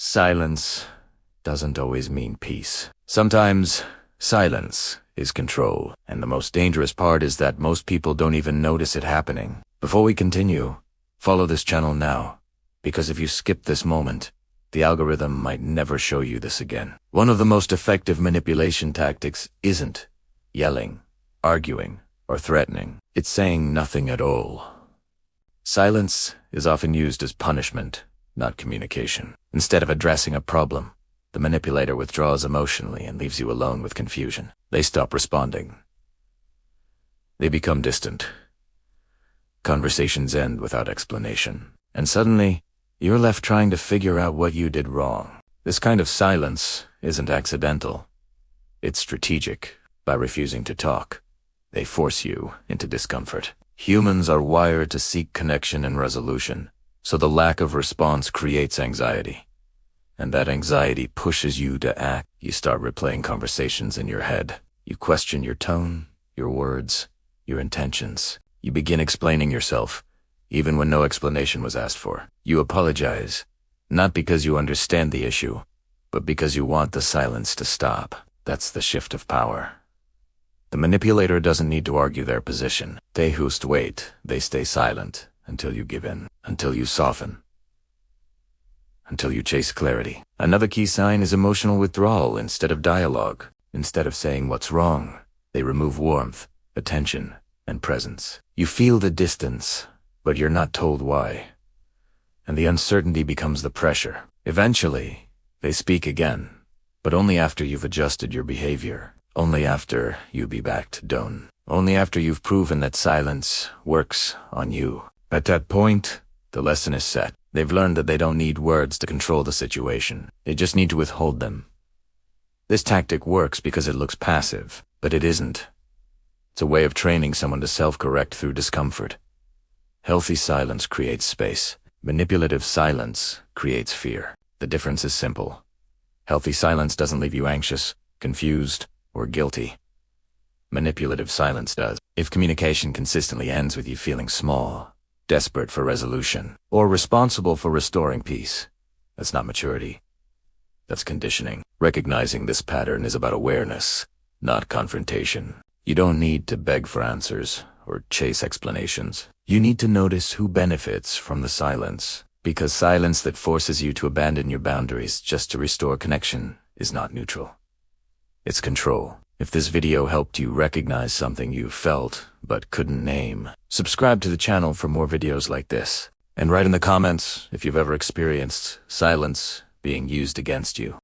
Silence doesn't always mean peace. Sometimes silence is control, and the most dangerous part is that most people don't even notice it happening. Before we continue, follow this channel now, because if you skip this moment, the algorithm might never show you this again. One of the most effective manipulation tactics isn't yelling, arguing, or threatening. It's saying nothing at all. Silence is often used as punishment, not communication. Instead of addressing a problem, the manipulator withdraws emotionally and leaves you alone with confusion. They stop responding. They become distant. Conversations end without explanation. And suddenly, you're left trying to figure out what you did wrong. This kind of silence isn't accidental. It's strategic. By refusing to talk, they force you into discomfort. Humans are wired to seek connection and resolution, so the lack of response creates anxiety. And that anxiety pushes you to act. You start replaying conversations in your head. You question your tone, your words, your intentions. You begin explaining yourself, even when no explanation was asked for. You apologize, not because you understand the issue, but because you want the silence to stop. That's the shift of power. The manipulator doesn't need to argue their position. They just wait. They stay silent until you give in, until you soften, until you chase clarity. Another key sign is emotional withdrawal instead of dialogue. Instead of saying what's wrong, they remove warmth, attention, and presence. You feel the distance, but you're not told why. And the uncertainty becomes the pressure. Eventually, they speak again, but only after you've adjusted your behavior. Only after you be back to done. Only after you've proven that silence works on you. At that point, the lesson is set. They've learned that they don't need words to control the situation. They just need to withhold them. This tactic works because it looks passive, but it isn't. It's a way of training someone to self-correct through discomfort. Healthy silence creates space. Manipulative silence creates fear. The difference is simple. Healthy silence doesn't leave you anxious, confused, or guilty. Manipulative silence does. If communication consistently ends with you feeling small, desperate for resolution, or responsible for restoring peace, that's not maturity. That's conditioning. Recognizing this pattern is about awareness, not confrontation. You don't need to beg for answers or chase explanations. You need to notice who benefits from the silence, because silence that forces you to abandon your boundaries just to restore connection is not neutral. It's control. If this video helped you recognize something you felt but couldn't name, subscribe to the channel for more videos like this. And write in the comments if you've ever experienced silence being used against you.